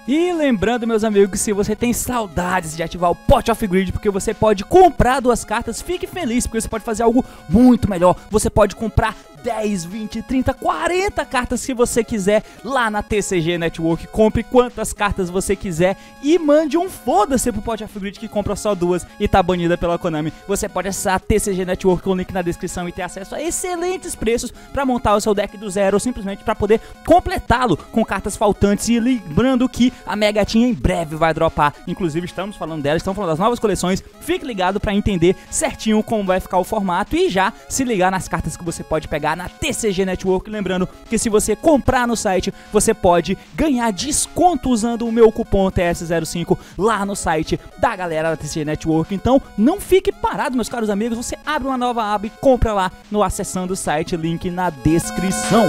E lembrando, meus amigos, que se você tem saudades de ativar o Pot of Greed, porque você pode comprar 2 cartas, fique feliz, porque você pode fazer algo muito melhor. Você pode comprar 10, 20, 30, 40 cartas se você quiser lá na TCG Network. Compre quantas cartas você quiser e mande um foda-se pro Pot of Greed que compra só 2 e tá banida pela Konami. Você pode acessar a TCG Network com o link na descrição e ter acesso a excelentes preços pra montar o seu deck do zero ou simplesmente pra poder completá-lo com cartas faltantes. E lembrando que a Mega Team em breve vai dropar, inclusive estamos falando dela, estamos falando das novas coleções. Fique ligado pra entender certinho como vai ficar o formato e já se ligar nas cartas que você pode pegar na TCG Network. Lembrando que se você comprar no site, você pode ganhar desconto usando o meu cupom TS05 lá no site da galera da TCG Network. Então não fique parado, meus caros amigos, você abre uma nova aba e compra lá no acessando o site, link na descrição.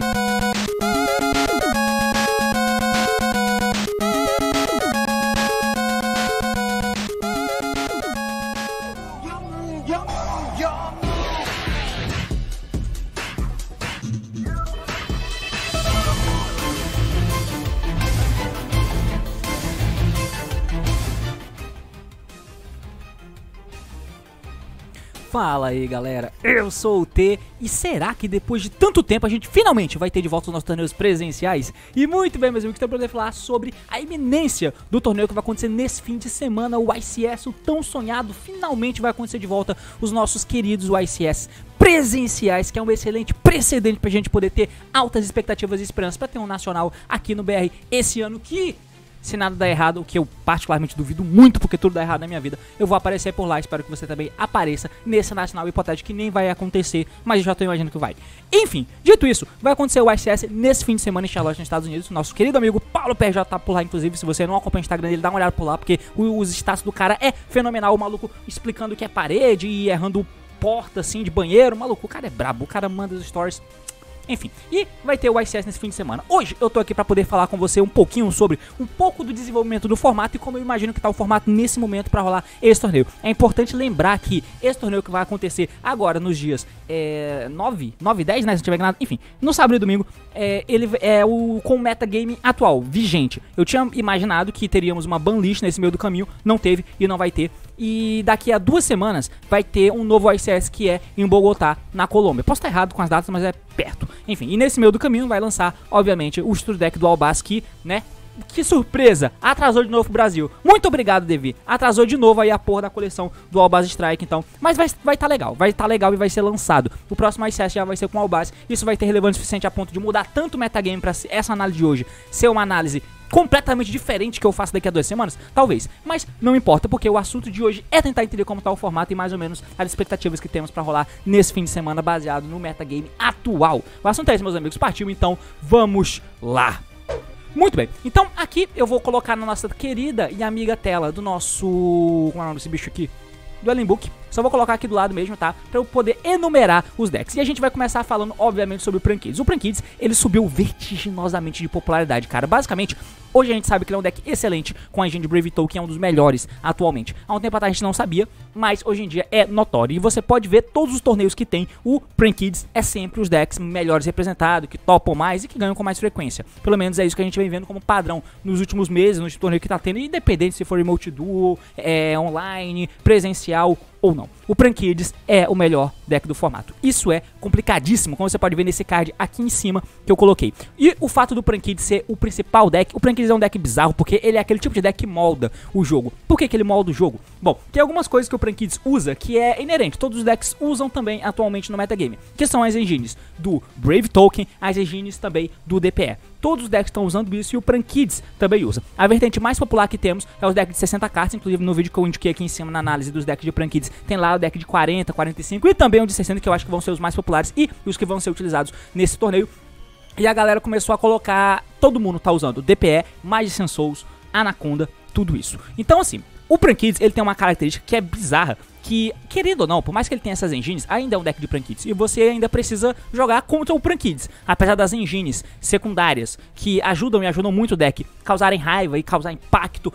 Fala aí, galera, eu sou o T e será que depois de tanto tempo a gente finalmente vai ter de volta os nossos torneios presenciais? E muito bem, meus amigos, estou para poder falar sobre a iminência do torneio que vai acontecer nesse fim de semana, o ICS, o tão sonhado, finalmente vai acontecer de volta os nossos queridos ICS presenciais, que é um excelente precedente pra gente poder ter altas expectativas e esperanças para ter um nacional aqui no BR esse ano que... Se nada der errado, o que eu particularmente duvido muito, porque tudo dá errado na minha vida, eu vou aparecer por lá. Espero que você também apareça nesse nacional hipotético que nem vai acontecer, mas eu já tô imaginando que vai. Enfim, dito isso, vai acontecer o ICS nesse fim de semana em Charlotte, nos Estados Unidos. Nosso querido amigo Paulo PRJ tá por lá, inclusive. Se você não acompanha o Instagram dele, dá uma olhada por lá, porque os status do cara é fenomenal. O maluco explicando o que é parede e errando porta assim de banheiro. O maluco, o cara é brabo, o cara manda os stories. Enfim, e vai ter o ICS nesse fim de semana. Hoje eu tô aqui pra poder falar com você um pouquinho sobre um pouco do desenvolvimento do formato e como eu imagino que tá o formato nesse momento pra rolar esse torneio. É importante lembrar que esse torneio que vai acontecer agora nos dias 9 e 10, né, se não tiver nada, enfim, no sábado e domingo, ele é com o metagame atual, vigente. Eu tinha imaginado que teríamos uma banlist nesse meio do caminho, não teve e não vai ter. E daqui a 2 semanas vai ter um novo ICS que é em Bogotá, na Colômbia. Posso estar errado com as datas, mas é perto. Enfim, e nesse meio do caminho vai lançar, obviamente, o Studio Deck do Albaz que, né, que surpresa, atrasou de novo pro Brasil. Muito obrigado, Devi. Atrasou de novo aí a porra da coleção do Albaz Strike, então. Mas vai tá legal, e vai ser lançado. O próximo ICS já vai ser com o Albaz. Isso vai ter relevância suficiente a ponto de mudar tanto o metagame pra essa análise de hoje ser uma análise completamente diferente que eu faço daqui a 2 semanas? Talvez, mas não importa, porque o assunto de hoje é tentar entender como tá o formato e mais ou menos as expectativas que temos pra rolar nesse fim de semana baseado no metagame atual. O assunto é esse, meus amigos, partiu, então vamos lá. Muito bem, então aqui eu vou colocar na nossa querida e amiga tela do nosso... Como é o nome desse bicho aqui? Do Alien Book. Só vou colocar aqui do lado mesmo, tá? Pra eu poder enumerar os decks. E a gente vai começar falando, obviamente, sobre o Prankids. O Prankids, ele subiu vertiginosamente de popularidade, cara. Basicamente, hoje a gente sabe que ele é um deck excelente com a engine de Brave Token, que é um dos melhores atualmente. Há um tempo atrás a gente não sabia, mas hoje em dia é notório. E você pode ver todos os torneios que tem, o Prankids é sempre os decks melhores representados, que topam mais e que ganham com mais frequência. Pelo menos é isso que a gente vem vendo como padrão nos últimos meses, nos torneios que tá tendo, independente se for remote duo, online, presencial ou não. O Prankids é o melhor deck do formato. Isso é complicadíssimo, como você pode ver nesse card aqui em cima que eu coloquei. E o fato do Prankids ser o principal deck, o Prankids é um deck bizarro porque ele é aquele tipo de deck que molda o jogo. Por que ele molda o jogo? Bom, tem algumas coisas que o Prankids usa que é inerente, todos os decks usam também atualmente no metagame, que são as engines do Brave Token, as engines também do DPE. Todos os decks estão usando isso e o Prankids também usa. A vertente mais popular que temos é os decks de 60 cartas, inclusive no vídeo que eu indiquei aqui em cima na análise dos decks de Prankids, tem lá o deck de 40, 45 e também o de 60, que eu acho que vão ser os mais populares e os que vão ser utilizados nesse torneio. E a galera começou a colocar, todo mundo tá usando DPE, Magician Souls, Anaconda, tudo isso. Então assim, o Prankids, ele tem uma característica que é bizarra, que, querendo ou não, por mais que ele tenha essas engines, ainda é um deck de Prankids. E você ainda precisa jogar contra o Prankids. Apesar das engines secundárias, que ajudam e ajudam muito o deck, causarem raiva e causar impacto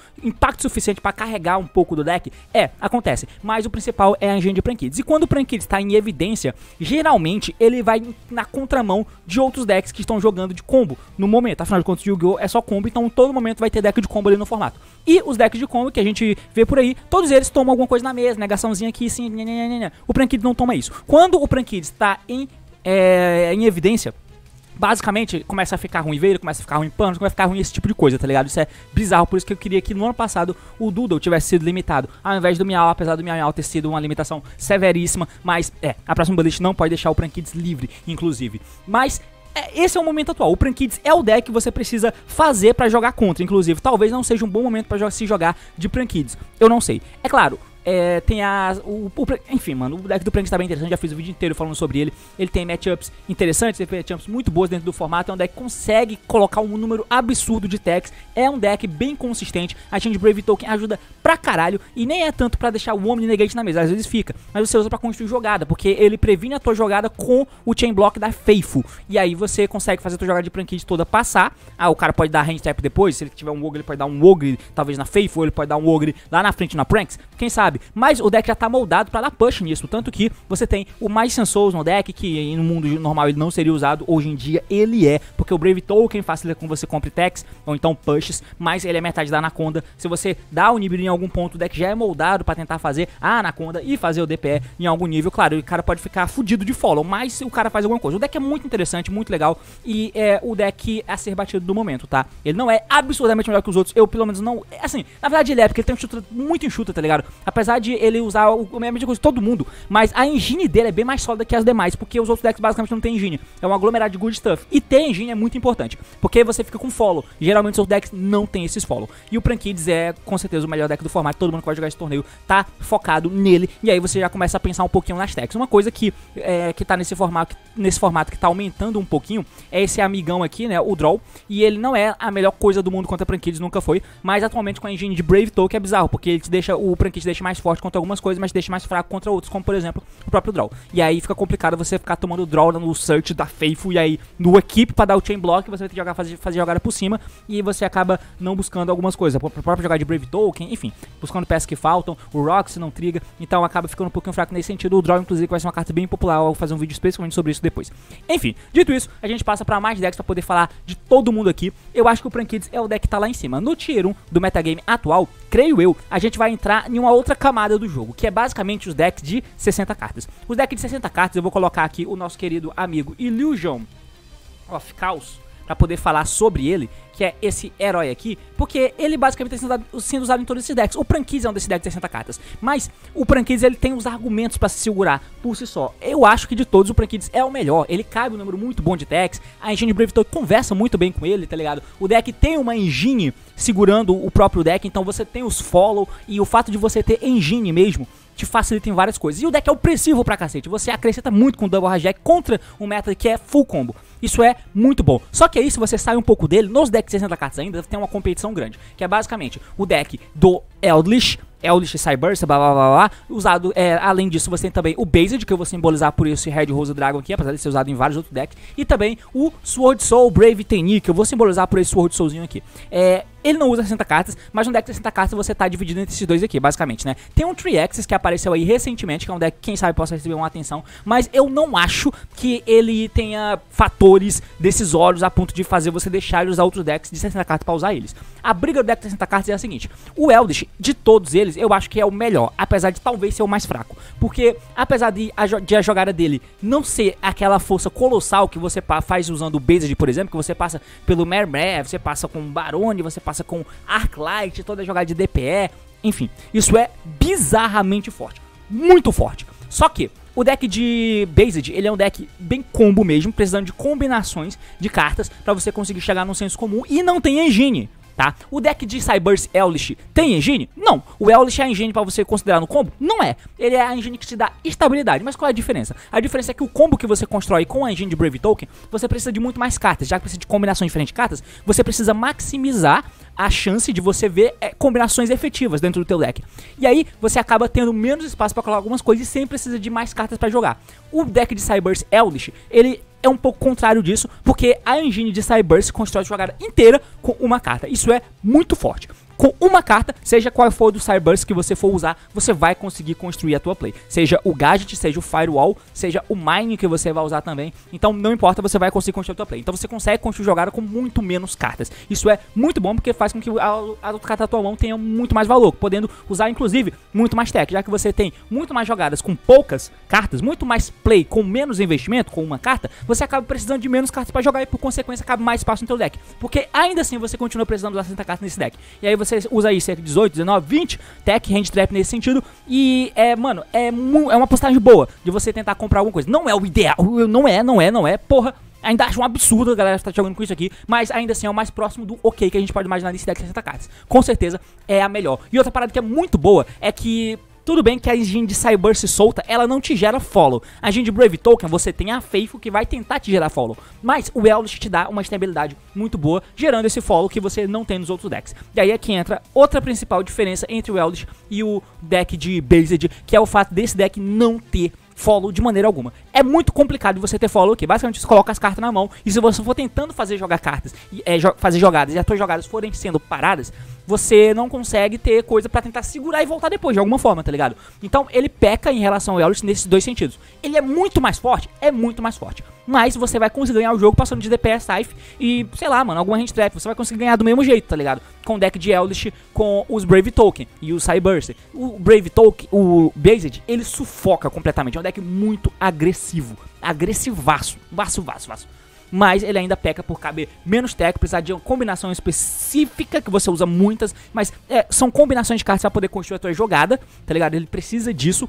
suficiente para carregar um pouco do deck, acontece. Mas o principal é a engine de Prankids. E quando o Prankids está em evidência, geralmente ele vai na contramão de outros decks que estão jogando de combo no momento. Afinal de contas, o Yu-Gi-Oh! É só combo, então todo momento vai ter deck de combo ali no formato. E os decks de combo que a gente vê por aí, todos eles tomam alguma coisa na mesa, negaçãozinha aqui, sim, o Prankids não toma isso. Quando o Prankids está em evidência, basicamente começa a ficar ruim Veiro, começa a ficar ruim Panos, começa a ficar ruim esse tipo de coisa, tá ligado? Isso é bizarro, por isso que eu queria que no ano passado o Doodle tivesse sido limitado, ao invés do Meow, apesar do Meow ter sido uma limitação severíssima, mas a próxima Bullet não pode deixar o Prankids livre, inclusive. Mas esse é o momento atual. O Prankids é o deck que você precisa fazer pra jogar contra, inclusive. Talvez não seja um bom momento pra se jogar de Prankids. Eu não sei. É claro, tem enfim, mano, o deck do Prankids tá bem interessante, já fiz o vídeo inteiro falando sobre ele. Ele tem matchups interessantes, tem matchups muito boas dentro do formato. É um deck que consegue colocar um número absurdo de techs. É um deck bem consistente. A Change Brave Token ajuda pra caralho. E nem é tanto pra deixar o Omni Negate na mesa, às vezes fica, mas você usa pra construir jogada, porque ele previne a tua jogada com o Chain Block da Faithful. E aí você consegue fazer a tua jogada de Prankids toda passar. O cara pode dar hand tap depois. Se ele tiver um Ogre, ele pode dar um Ogre talvez na Faithful, ele pode dar um Ogre lá na frente na Pranks, quem sabe. Mas o deck já tá moldado pra dar push nisso, tanto que você tem o Magician Souls no deck, que no mundo normal ele não seria usado, hoje em dia ele é, porque o Brave Token facilita com você compre techs, ou então pushes, mas ele é metade da Anaconda. Se você dá o Nibiru em algum ponto, o deck já é moldado pra tentar fazer a Anaconda e fazer o DPE em algum nível. Claro, o cara pode ficar fudido de follow, mas o cara faz alguma coisa. O deck é muito interessante, muito legal, e é o deck a ser batido do momento, tá? Ele não é absurdamente melhor que os outros, eu pelo menos não... Assim, na verdade ele é, porque ele tem um chute muito enxuta, tá ligado? Apesar de ele usar a mesma coisa de todo mundo, mas a engine dele é bem mais sólida que as demais, porque os outros decks basicamente não tem engine, é um aglomerado de good stuff. E ter engine é muito importante, porque você fica com follow, geralmente os outros decks não tem esses follow. E o Prankids é com certeza o melhor deck do formato, todo mundo que vai jogar esse torneio tá focado nele, e aí você já começa a pensar um pouquinho nas techs. Uma coisa que tá nesse formato que tá aumentando um pouquinho é esse amigão aqui, né, o Draw, e ele não é a melhor coisa do mundo contra Prankids, nunca foi, mas atualmente com a engine de Brave Token é bizarro, porque ele te deixa, o Prankids deixa mais forte contra algumas coisas, mas deixa mais fraco contra outros, como por exemplo o próprio Draw. E aí fica complicado você ficar tomando Draw no search da Faithful, e aí no equipe pra dar o Chain Block você vai ter que jogar, fazer jogada por cima, e você acaba não buscando algumas coisas, a própria jogada de Brave Token, enfim, buscando peças que faltam, o Roxy não triga, então acaba ficando um pouquinho fraco nesse sentido. O Draw inclusive vai ser uma carta bem popular, eu vou fazer um vídeo especificamente sobre isso depois. Enfim, dito isso, a gente passa pra mais decks pra poder falar de todo mundo aqui. Eu acho que o Prankids é o deck que tá lá em cima. No Tier 1 do metagame atual, creio eu, a gente vai entrar em uma outra camada do jogo, que é basicamente os decks de 60 cartas. Os decks de 60 cartas, eu vou colocar aqui o nosso querido amigo Illusion of Chaos pra poder falar sobre ele, que é esse herói aqui, porque ele basicamente está sendo usado em todos esses decks. O Prankids é um desses decks de 60 cartas, mas o Prankids ele tem os argumentos pra se segurar por si só. Eu acho que de todos o Prankids é o melhor, ele cabe um número muito bom de decks, a engine Brave Token conversa muito bem com ele, tá ligado? O deck tem uma engine segurando o próprio deck, então você tem os follow, e o fato de você ter engine mesmo te facilita em várias coisas. E o deck é opressivo pra cacete, você acrescenta muito com o Double Hijack contra um meta que é full combo. Isso é muito bom. Só que aí, se você sai um pouco dele, nos decks de 60 cartas ainda tem uma competição grande, que é basicamente o deck do Eldritch Cyberse, blá blá blá blá, usado, além disso você tem também o Based, que eu vou simbolizar por esse Red Rose Dragon aqui, apesar de ser usado em vários outros decks, e também o Sword Soul Brave Tenni, que eu vou simbolizar por esse Sword Soulzinho aqui. Ele não usa 60 cartas, mas no deck de 60 cartas você tá dividido entre esses dois aqui, basicamente, né? Tem um Tree Axis que apareceu aí recentemente, que é um deck que quem sabe possa receber uma atenção, mas eu não acho que ele tenha fatores decisórios a ponto de fazer você deixar ele usar outros decks de 60 cartas pra usar eles. A briga do deck de 60 cartas é a seguinte: o Eldritch, de todos eles, eu acho que é o melhor, apesar de talvez ser o mais fraco, porque apesar de a jogada dele não ser aquela força colossal que você faz usando o Based, por exemplo, que você passa pelo Mermre, você passa com Barone, você passa com Arclight, toda a jogada de DPE, enfim, isso é bizarramente forte, muito forte. Só que o deck de Based, ele é um deck bem combo mesmo, precisando de combinações de cartas pra você conseguir chegar num senso comum, e não tem engine, tá? O deck de Cyberse Eldritch tem engine? Não. O Eldritch é a engine pra você considerar no combo? Não é. Ele é a engine que te dá estabilidade. Mas qual é a diferença? A diferença é que o combo que você constrói com a engine de Brave Token, você precisa de muito mais cartas. Já que precisa de combinação de diferentes cartas, você precisa maximizar a chance de você ver combinações efetivas dentro do teu deck. E aí você acaba tendo menos espaço para colocar algumas coisas e sempre precisa de mais cartas para jogar. O deck de Cyberse Eldritch, ele é um pouco contrário disso, porque a engine de Cyberse constrói a jogada inteira com uma carta. Isso é muito forte. Com uma carta, seja qual for do Cyberse que você for usar, você vai conseguir construir a tua play. Seja o Gadget, seja o Firewall, seja o Mine que você vai usar também. Então não importa, você vai conseguir construir a tua play. Então você consegue construir jogada com muito menos cartas. Isso é muito bom porque faz com que a outra carta da tua mão tenha muito mais valor, podendo usar inclusive muito mais tech. Já que você tem muito mais jogadas com poucas cartas, muito mais play com menos investimento, com uma carta, você acaba precisando de menos cartas para jogar e por consequência cabe mais espaço no teu deck. Porque ainda assim você continua precisando usar 60 cartas nesse deck. E aí você usa aí cerca de 18, 19, 20 tech, hand trap nesse sentido. E mano, é uma postagem boa de você tentar comprar alguma coisa. Não é o ideal, não é, porra. Ainda acho um absurdo a galera estar jogando com isso aqui, mas ainda assim é o mais próximo do ok que a gente pode imaginar nesse deck de 60 cartas. Com certeza é a melhor. E outra parada que é muito boa é que tudo bem que a engine de Cyberse solta, ela não te gera follow. A engine de Brave Token, você tem a Faithful que vai tentar te gerar follow. Mas o Eldritch te dá uma estabilidade muito boa, gerando esse follow que você não tem nos outros decks. E aí é que entra outra principal diferença entre o Eldritch e o deck de Based, que é o fato desse deck não ter follow de maneira alguma. É muito complicado você ter follow aqui. Basicamente você coloca as cartas na mão e se você for tentando fazer jogar cartas, fazer jogadas e as suas jogadas forem sendo paradas, você não consegue ter coisa pra tentar segurar e voltar depois, de alguma forma, tá ligado? Então ele peca em relação ao Eldritch nesses dois sentidos. Ele é muito mais forte, mas você vai conseguir ganhar o jogo passando de DPS safe e, sei lá, mano, alguma hand trap, você vai conseguir ganhar do mesmo jeito, tá ligado? Com o deck de Eldritch, com os Brave Token e o Cyberse. O Brave Token, o Based, ele sufoca completamente, é um deck muito agressivo, agressivaço, vaço. Mas ele ainda peca por caber menos tech, precisar de uma combinação específica, que você usa muitas, mas são combinações de cartas pra poder construir a tua jogada, tá ligado? Ele precisa disso.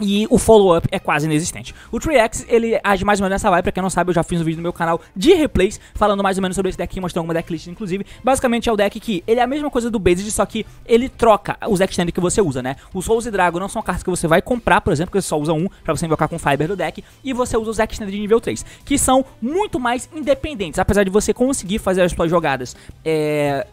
E o follow-up é quase inexistente. O 3X, ele age mais ou menos nessa vibe. Pra quem não sabe, eu já fiz um vídeo no meu canal de replays falando mais ou menos sobre esse deck, mostrando alguma decklist, inclusive. Basicamente é o deck que, ele é a mesma coisa do Based, só que ele troca os extended que você usa, né? Os Souls e Dragon não são cartas que você vai comprar, por exemplo, porque você só usa um pra você invocar com Fiber do deck. E você usa os extended de nível 3, que são muito mais independentes, apesar de você conseguir fazer as suas jogadas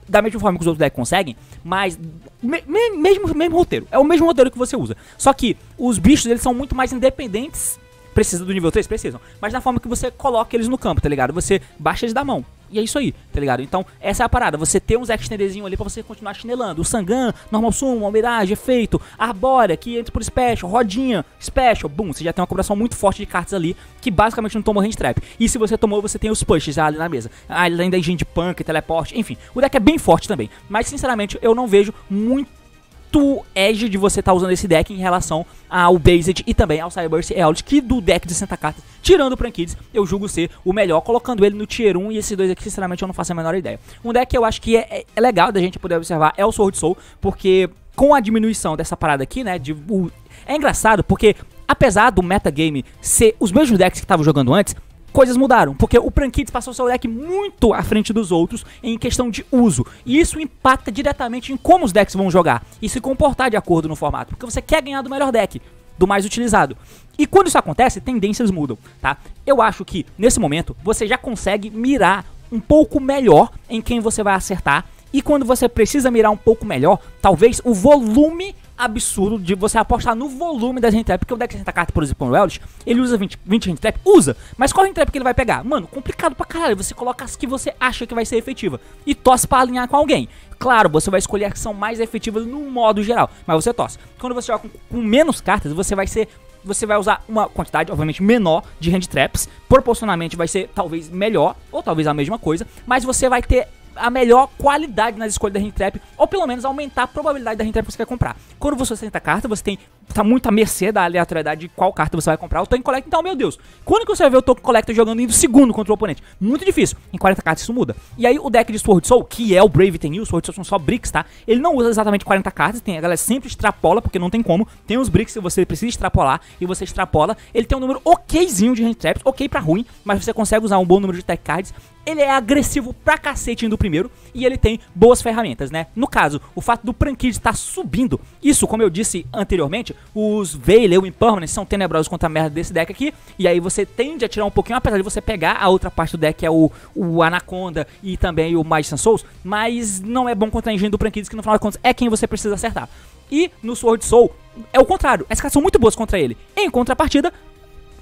da mesma forma que os outros decks conseguem, mas mesmo roteiro, é o mesmo roteiro que você usa. Só que os bichos, eles são muito mais independentes. Precisa do nível 3? Precisam. Mas na forma que você coloca eles no campo, tá ligado? Você baixa eles da mão. E é isso aí, tá ligado? Então, essa é a parada. Você ter uns extenderzinhos ali pra você continuar chinelando. O Sangan, Normal Summon, Mirage, Efeito, Arbórea, que entra por Special, Rodinha, Special, boom. Você já tem uma combinação muito forte de cartas ali, que basicamente não tomou hand trap. E se você tomou, você tem os pushes ali na mesa. Além da engine de punk, teleporte, enfim. O deck é bem forte também. Mas, sinceramente, eu não vejo muito edge de você estar usando esse deck em relação ao Based e também ao Cyberse Eldritch, que do deck de 60 cartas, tirando o Prankids, eu julgo ser o melhor, colocando ele no Tier 1, e esses dois aqui, sinceramente, eu não faço a menor ideia. Um deck que eu acho que é legal da gente poder observar é o Sword Soul, porque com a diminuição dessa parada aqui, né, é engraçado, porque apesar do metagame ser os mesmos decks que estavam jogando antes, coisas mudaram, porque o Prankids passou seu deck muito à frente dos outros em questão de uso, e isso impacta diretamente em como os decks vão jogar e se comportar de acordo no formato, porque você quer ganhar do melhor deck, do mais utilizado. E quando isso acontece, tendências mudam, tá? Eu acho que, nesse momento, você já consegue mirar um pouco melhor em quem você vai acertar, e quando você precisa mirar um pouco melhor, talvez o volume absurdo de você apostar no volume das hand trap, porque o deck de 60 cartas, por exemplo, no Eldritch, ele usa 20 hand trap, mas qual hand trap que ele vai pegar? Mano, complicado pra caralho, você coloca as que você acha que vai ser efetiva e torce pra alinhar com alguém. Claro, você vai escolher as que são mais efetivas no modo geral, mas você torce. Quando você joga com menos cartas, você vai usar uma quantidade, obviamente, menor de hand traps, proporcionalmente vai ser talvez melhor, ou talvez a mesma coisa, mas você vai ter a melhor qualidade nas escolhas da hand trap, ou pelo menos aumentar a probabilidade da hand trap que você quer comprar. Quando você 60 cartas, você tá muito à mercê da aleatoriedade de qual carta você vai comprar. O Token Collector, então, meu Deus, quando que você vai ver o Token Collector jogando indo segundo contra o oponente? Muito difícil. Em 40 cartas isso muda. E aí o deck de Sword Soul, que é o Brave tem os Sword Soul são só bricks, tá? Ele não usa exatamente 40 cartas, a galera sempre extrapola, porque não tem como. Tem os bricks que você precisa extrapolar, e você extrapola. Ele tem um número okzinho de hand traps, ok pra ruim, mas você consegue usar um bom número de tech cards. ele é agressivo pra cacete indo primeiro e ele tem boas ferramentas, né? No caso, o fato do Prankid estar subindo, isso, como eu disse anteriormente, os Veil e o Impermanence são tenebrosos contra a merda desse deck aqui, e aí você tende a tirar um pouquinho, apesar de você pegar a outra parte do deck, que é o Anaconda e também o Magician Souls, mas não é bom contra a engine do Prankid, que no final de contas é quem você precisa acertar. E no Sword Soul é o contrário, as cartas são muito boas contra ele. Em contrapartida,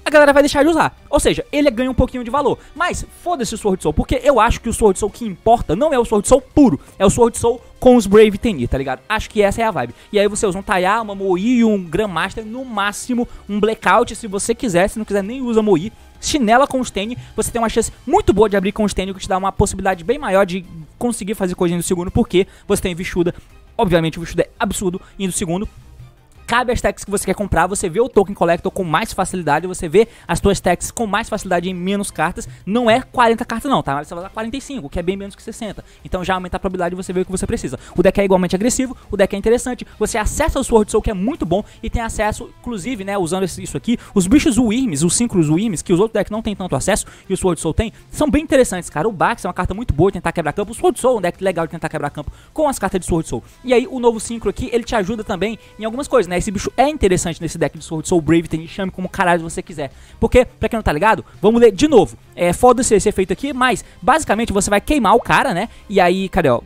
a galera vai deixar de usar. Ou seja, ele ganha um pouquinho de valor. Mas foda-se o Sword Soul, porque eu acho que o Sword Soul que importa não é o Sword Soul puro, é o Sword Soul com os Brave Tenir, tá ligado? Acho que essa é a vibe. E aí você usa um Taiá, uma Moe e um Grandmaster, no máximo um Blackout, se você quiser. Se não quiser, nem usa Moe. Chinela com o Stane, você tem uma chance muito boa de abrir com o Stane, o que te dá uma possibilidade bem maior de conseguir fazer coisinha no segundo, porque você tem Vishuda. Obviamente o Vishuda é absurdo indo segundo. Cabe as techs que você quer comprar, você vê o Token Collector com mais facilidade, você vê as suas techs com mais facilidade em menos cartas. Não é 40 cartas não, tá? Mas você vai dar 45, que é bem menos que 60. Então já aumenta a probabilidade de você ver o que você precisa. O deck é igualmente agressivo, o deck é interessante, você acessa o Sword Soul, que é muito bom, e tem acesso, inclusive, né, usando isso aqui, os bichos Wyrms, os Synchros Wyrms, que os outros decks não tem tanto acesso, e o Sword Soul tem, são bem interessantes, cara. O Bax é uma carta muito boa de tentar quebrar campo, o Sword Soul é um deck legal de tentar quebrar campo com as cartas de Sword Soul. E aí o novo Synchro aqui, ele te ajuda também em algumas coisas, né? Esse bicho é interessante nesse deck de Sword Soul Brave, tem chame como caralho você quiser. Porque, pra quem não tá ligado, vamos ler de novo. Foda-se esse efeito aqui, mas basicamente você vai queimar o cara, né? E aí, cadê, ó?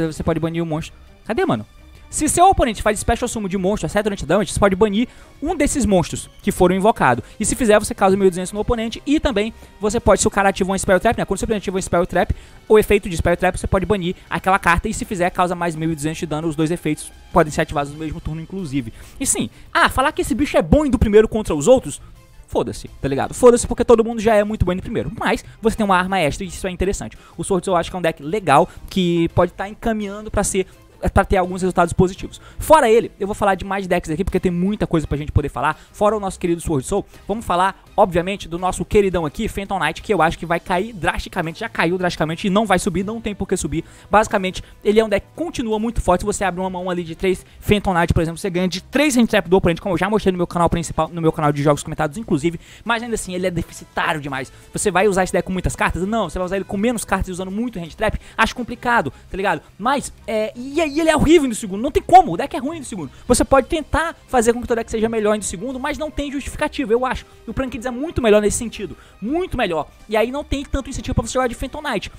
Você pode banir o monstro. Cadê, mano? Se seu oponente faz Special Summon de monstro, acerta durante damage, você pode banir um desses monstros que foram invocados. E se fizer, você causa 1200 no oponente. E também você pode, se o cara ativa um Spell Trap, né? Quando você ativa um Spell Trap, o efeito de Spell Trap, você pode banir aquela carta. E se fizer, causa mais 1200 de dano. Os dois efeitos podem ser ativados no mesmo turno, inclusive. E sim, falar que esse bicho é bom indo primeiro contra os outros, foda-se, tá ligado? Foda-se porque todo mundo já é muito bom indo primeiro. Mas você tem uma arma extra e isso é interessante. O Sword Soul eu acho que é um deck legal, que pode estar encaminhando pra ser... pra ter alguns resultados positivos. Fora ele, eu vou falar de mais decks aqui, porque tem muita coisa pra gente poder falar. Fora o nosso querido Sword Soul, vamos falar, obviamente, do nosso queridão aqui, Phantom Knight, que eu acho que vai cair drasticamente, já caiu drasticamente e não vai subir, não tem por que subir. Basicamente, ele é um deck que continua muito forte. Se você abre uma mão ali de 3 Phantom Knight, por exemplo, você ganha de 3 hand trap do oponente, como eu já mostrei no meu canal principal, no meu canal de jogos comentados, inclusive. Mas ainda assim, ele é deficitário demais. Você vai usar esse deck com muitas cartas? Não, você vai usar ele com menos cartas e usando muito hand trap? Acho complicado, tá ligado? Mas, e aí ele é horrível no segundo, não tem como, o deck é ruim no segundo. Você pode tentar fazer com que o deck seja melhor no segundo, mas não tem justificativa, eu acho. O Prankid é muito melhor nesse sentido, muito melhor. E aí não tem tanto incentivo pra você jogar de Phantom Knight.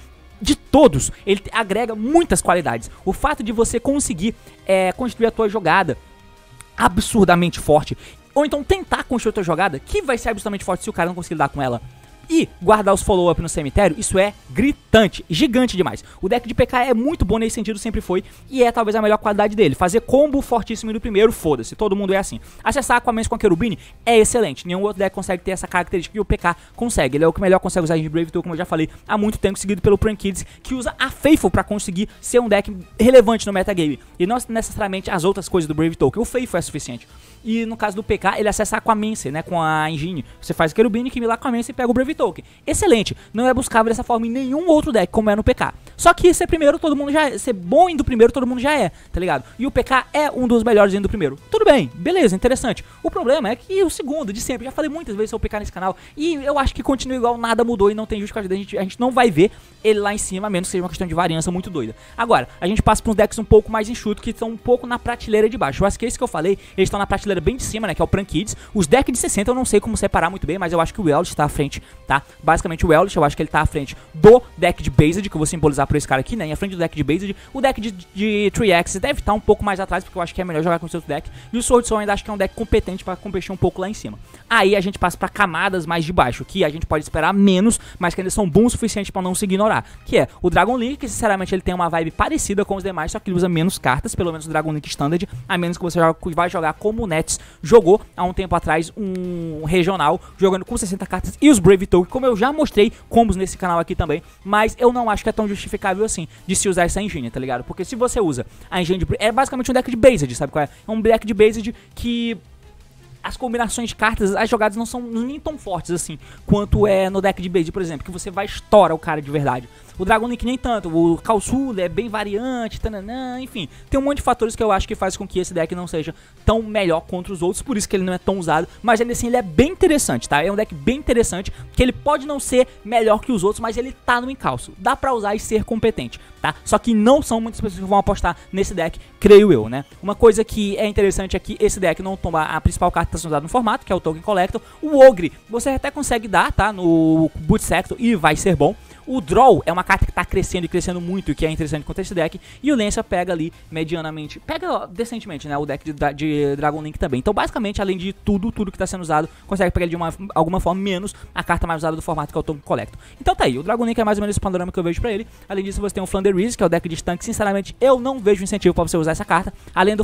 De todos, ele agrega muitas qualidades. O fato de você conseguir construir a tua jogada absurdamente forte, ou então tentar construir a tua jogada, que vai ser absurdamente forte se o cara não conseguir lidar com ela, e guardar os follow-up no cemitério, isso é gritante, gigante demais. O deck de PK é muito bom nesse sentido, sempre foi, e é talvez a melhor qualidade dele. Fazer combo fortíssimo no primeiro, foda-se, todo mundo é assim. Acessar Aquamans com a Cherubine é excelente, nenhum outro deck consegue ter essa característica que o PK consegue. Ele é o que melhor consegue usar de Brave Tool, como eu já falei há muito tempo, seguido pelo Prankid, que usa a Faithful pra conseguir ser um deck relevante no metagame, e não necessariamente as outras coisas do Brave Token. O Faithful é suficiente. E no caso do PK, ele acessa Aquamancer, né, com a engine. Você faz Cherubine, que lá Aquamancer e pega o Brave Token. Excelente, não é buscável dessa forma em nenhum outro deck, como é no PK. Só que ser primeiro, todo mundo já é. Ser bom indo primeiro, todo mundo já é, tá ligado? E o PK é um dos melhores indo primeiro. Tudo bem, beleza, interessante. O problema é que o segundo, de sempre, já falei muitas vezes sobre o PK nesse canal, e eu acho que continua igual, nada mudou e não tem justificativa. A gente não vai ver ele lá em cima, a menos que seja uma questão de variância muito doida. Agora, a gente passa para uns decks um pouco mais enxutos, que estão um pouco na prateleira de baixo. Eu acho que esse que eu falei, eles estão na prateleira bem de cima, né, que é o Prankids. Os decks de 60 eu não sei como separar muito bem, mas eu acho que o Eldritch está à frente, tá? Basicamente o Eldritch, eu acho que ele tá à frente do deck de Based, que eu vou simbolizar por esse cara aqui, né, à frente do deck de Based. O deck de 3X deve estar um pouco mais atrás, porque eu acho que é melhor jogar com o seu deck. E o Sword Soul ainda acho que é um deck competente para competir um pouco lá em cima. Aí a gente passa para camadas mais de baixo, que a gente pode esperar menos, mas que ainda são bons o suficiente para não se ignorar. Que é o Dragon Link, que sinceramente ele tem uma vibe parecida com os demais, só que ele usa menos cartas, pelo menos o Dragon Link Standard, a menos que você vai jogar como o Nets jogou há um tempo atrás, um regional, jogando com 60 cartas e os Brave Token, como eu já mostrei combos nesse canal aqui também, mas eu não acho que é tão justificável assim de se usar essa engine, tá ligado? Porque se você usa a engine de... é basicamente um deck de Based, sabe qual é? É um deck de Based que... as combinações de cartas, as jogadas não são nem tão fortes assim quanto é no deck de Based, por exemplo, que você vai estourar o cara de verdade. O Dragon Link nem tanto, o Kalsul é bem variante, tananã, enfim. Tem um monte de fatores que eu acho que faz com que esse deck não seja tão melhor contra os outros, por isso que ele não é tão usado, mas ainda assim ele é bem interessante, tá? É um deck bem interessante, que ele pode não ser melhor que os outros, mas ele tá no encalço. Dá pra usar e ser competente, tá? Só que não são muitas pessoas que vão apostar nesse deck, creio eu, né? Uma coisa que é interessante é que esse deck não toma a principal carta que está sendo usada no formato, que é o Token Collector. O Ogre, você até consegue dar, tá? No Boot Sector e vai ser bom. O Draw é uma carta que está crescendo e crescendo muito, e que é interessante contra esse deck. E o Lancia pega ali, medianamente, pega decentemente, né, o deck de Dragon Link também. Então, basicamente, além de tudo que está sendo usado, consegue pegar ele de alguma forma, menos a carta mais usada do formato, que é o Token Collector. Então tá aí, o Dragon Link é mais ou menos esse panorama que eu vejo pra ele. Além disso, você tem o Flounder Reese, que é o deck de tanque. Sinceramente, eu não vejo incentivo pra você usar essa carta, além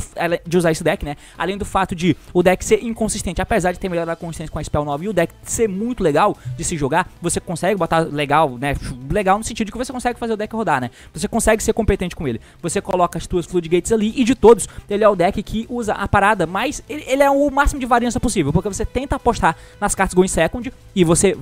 de usar esse deck, né, além do fato de o deck ser inconsistente, apesar de ter melhorado a consistência com a Spell 9 e o deck ser muito legal de se jogar, você consegue botar legal, né, legal no sentido de que você consegue fazer o deck rodar, né? Você consegue ser competente com ele. Você coloca as tuas Floodgates ali e de todos, ele é o deck que usa a parada, mas ele é o máximo de variância possível, porque você tenta apostar nas cartas Going Second e você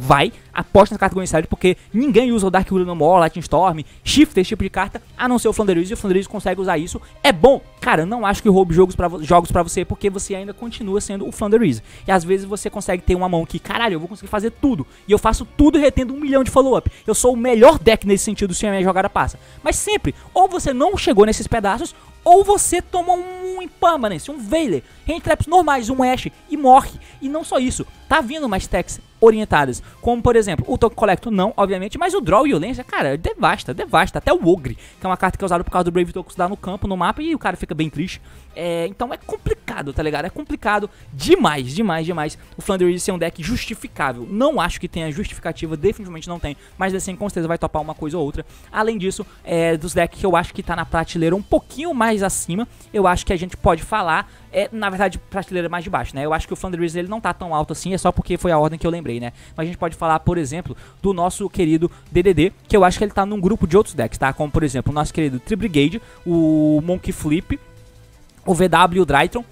aposta nas cartas Going Second, porque ninguém usa o Dark Hero no More, Lightning Storm, Shift, esse tipo de carta, a não ser o Flounder Reese, e o Flounder Reese consegue usar isso. É bom, cara, não acho que roube jogos pra você, porque você ainda continua sendo o Flounder Reese. E às vezes você consegue ter uma mão que, caralho, eu vou conseguir fazer tudo, e eu faço tudo retendo 1 milhão de follow-up. Eu sou o melhor deck nesse sentido se a minha jogada passa. Mas sempre, ou você não chegou nesses pedaços, ou você toma um Impermanence, um Veiler, Hand Traps normais, um Ash e morre. E não só isso, tá vindo mais techs orientadas, como por exemplo, o Token Collector não, obviamente, mas o Draw e o Lancia, cara, devasta, até o Ogre, que é uma carta que é usada por causa do Brave Tokens dar no campo, no mapa, e o cara fica bem triste. Então é complicado, tá ligado? É complicado demais. O Flounder Reese ser um deck justificável. Não acho que tenha justificativa, definitivamente não tem, mas assim, com certeza vai topar uma coisa ou outra. Além disso, dos decks que eu acho que tá na prateleira um pouquinho mais acima, eu acho que a gente pode falar, na verdade, prateleira mais de baixo, né? Eu acho que o Flounder Reese ele não tá tão alto assim, é só porque foi a ordem que eu lembrei, né? Mas a gente pode falar, por exemplo, do nosso querido DDD, que eu acho que ele tá num grupo de outros decks, tá? Como, por exemplo, o nosso querido Tri-Brigade, o Monkey Flip, o VW e o Drytron.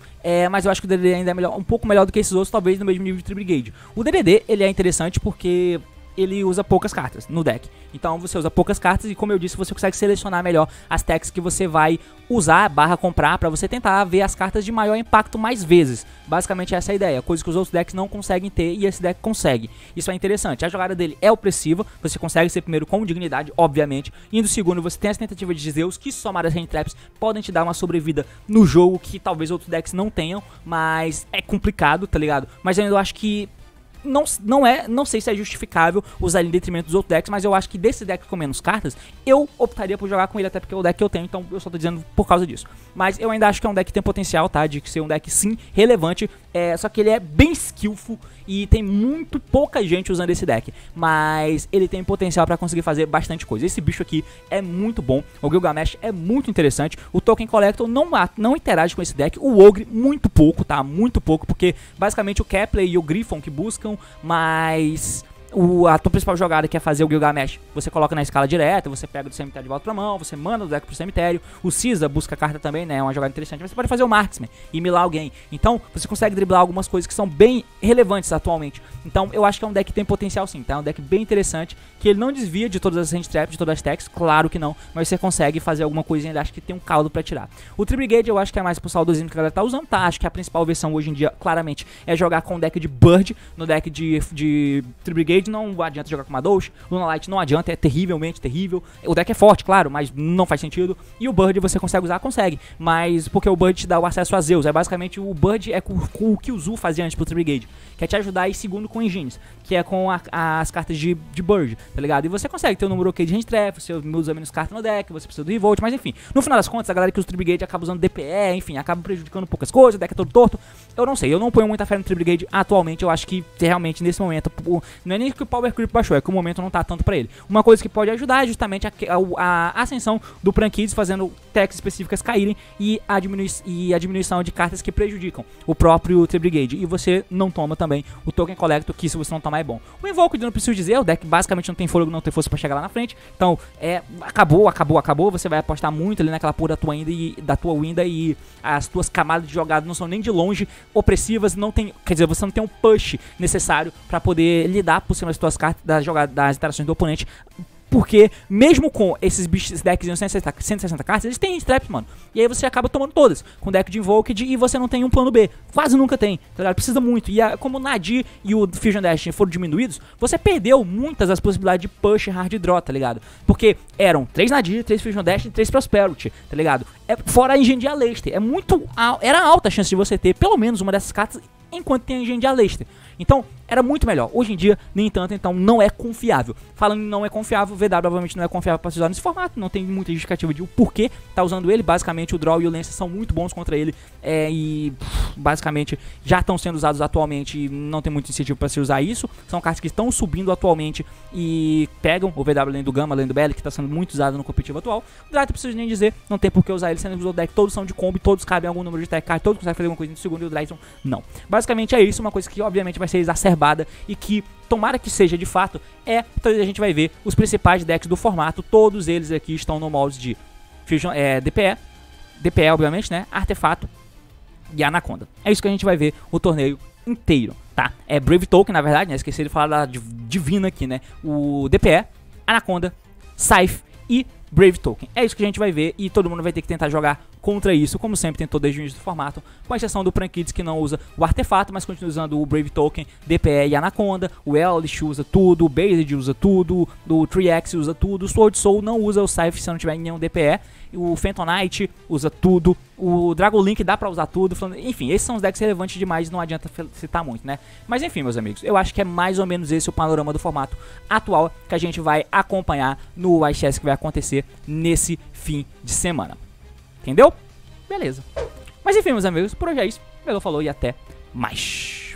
Mas eu acho que o DDD ainda é um pouco melhor do que esses outros, talvez no mesmo nível de Tri-Brigade. O DDD, ele é interessante porque ele usa poucas cartas no deck. Então você usa poucas cartas e, como eu disse, você consegue selecionar melhor as techs que você vai usar, comprar, pra você tentar ver as cartas de maior impacto mais vezes. Basicamente essa é a ideia, coisa que os outros decks não conseguem ter e esse deck consegue. Isso é interessante. A jogada dele é opressiva, você consegue ser primeiro com dignidade, obviamente. Indo segundo, você tem as tentativas de Zeus, que somadas a Hand Traps podem te dar uma sobrevida no jogo que talvez outros decks não tenham, mas é complicado, tá ligado? Mas eu ainda acho que não sei se é justificável usar ele em detrimento dos outros decks, mas eu acho que desse deck com menos cartas, eu optaria por jogar com ele, até porque é o deck que eu tenho, então eu só tô dizendo por causa disso. Mas eu ainda acho que é um deck que tem potencial, tá, de ser um deck sim, relevante, só que ele é bem skillful e tem muito pouca gente usando esse deck, mas ele tem potencial pra conseguir fazer bastante coisa. Esse bicho aqui é muito bom, o Gilgamesh é muito interessante, o Token Collector não interage com esse deck, o Ogre muito pouco, tá, muito pouco, porque basicamente o Kepler e o Griffon que buscam, mas a tua principal jogada, que é fazer o Gilgamesh, você coloca na escala direta, você pega do cemitério de volta pra mão, você manda o deck pro cemitério. O Caesar busca a carta também, né, é uma jogada interessante. Você pode fazer o Marksman e milar alguém. Então você consegue driblar algumas coisas que são bem relevantes atualmente. Então eu acho que é um deck que tem potencial sim, tá? É um deck bem interessante, que ele não desvia de todas as hand traps, de todas as techs, claro que não, mas você consegue fazer alguma coisinha, ele acha que tem um caldo pra tirar. O Tri-Brigade eu acho que é mais pro saudosismo que a galera tá usando, tá? Acho que a principal versão hoje em dia, claramente, é jogar com o deck de Bird. No deck de Tri-Brigade não adianta jogar com uma Doge, Luna Light não adianta, é terrivelmente terrível. O deck é forte, claro, mas não faz sentido. E o Bird você consegue usar? Consegue, mas porque o Bird te dá o acesso a Zeus. É basicamente o Bird é com o que o Zu fazia antes pro Tri-Brigade, que é te ajudar a ir segundo com engines, que é com as cartas de Bird, tá ligado? E você consegue ter um número ok de hand trap, você usa menos carta no deck, você precisa do Revolt, mas enfim, no final das contas, a galera que usa o Tri-Brigade acaba usando DPE, enfim, acaba prejudicando poucas coisas, o deck é todo torto. Eu não sei, eu não ponho muita fé no Tri-Brigade atualmente. Eu acho que realmente nesse momento, não é nem que o Power Creep baixou, é que o momento não tá tanto pra ele. Uma coisa que pode ajudar é justamente a ascensão do Prankids, fazendo techs específicas caírem e a diminuição de cartas que prejudicam o próprio Tri-Brigade. E você não toma também o Token Collector, que se você não tomar é bom. O Invoked, não preciso dizer, o deck basicamente não tem fôlego, não tem força pra chegar lá na frente. Então, acabou. Você vai apostar muito ali naquela porra da tua Winda e as tuas camadas de jogada não são nem de longe opressivas, não tem, quer dizer, você não tem um push necessário pra poder lidar por cima das tuas cartas, das interações do oponente Porque mesmo com esses decks de 160 cartas, eles têm traps, mano. E aí você acaba tomando todas. Com deck de Invoked e você não tem um plano B. Quase nunca tem, tá ligado? Precisa muito. E como o Nadir e o Fusion Destiny foram diminuídos, você perdeu muitas das possibilidades de push hard draw, tá ligado? Porque eram 3 Nadir, 3 Fusion Destiny, 3 Prosperity, tá ligado? Fora a Engenharia Aleister. Era alta a chance de você ter pelo menos uma dessas cartas enquanto tem a Engenharia Aleister. Então, era muito melhor. Hoje em dia, nem tanto, então não é confiável. Falando em não é confiável, o VW obviamente não é confiável para se usar nesse formato. Não tem muita justificativa de o porquê tá usando ele. Basicamente, o Draw e o Lancer são muito bons contra ele. E basicamente já estão sendo usados atualmente e não tem muito incentivo para se usar isso. São cartas que estão subindo atualmente e pegam o VW além do Gama, além do BL, que está sendo muito usado no competitivo atual. O Drive, não preciso nem dizer, não tem por que usar ele, sendo que os deck todos são de combo, todos cabem algum número de tech card, todos conseguem fazer alguma coisa no segundo e o Drive não. Basicamente é isso, uma coisa que obviamente vai ser exacerbada e que, tomara que seja de fato, então a gente vai ver os principais decks do formato, todos eles aqui estão no molde de Fusion, DPE obviamente, né, Artefato e Anaconda. É isso que a gente vai ver o torneio inteiro, tá? É Brave Token, na verdade, né, esqueci de falar da Divina aqui, né, o DPE, Anaconda, Scythe e Brave Token. É isso que a gente vai ver e todo mundo vai ter que tentar jogar contra isso, como sempre tentou desde o início do formato, com exceção do Prankids que não usa o artefato, mas continua usando o Brave Token, DPE e Anaconda, o Elish usa tudo, o Based usa tudo, o 3X usa tudo, o Sword Soul não usa o Scythe se não tiver nenhum DPE, o Phantom Knight usa tudo, o Dragon Link dá pra usar tudo, enfim, esses são os decks relevantes demais, não adianta citar muito, né? Mas enfim, meus amigos, eu acho que é mais ou menos esse o panorama do formato atual que a gente vai acompanhar no YCS que vai acontecer nesse fim de semana. Entendeu? Beleza. Mas enfim, meus amigos, por hoje é isso. Valeu, falou e até mais.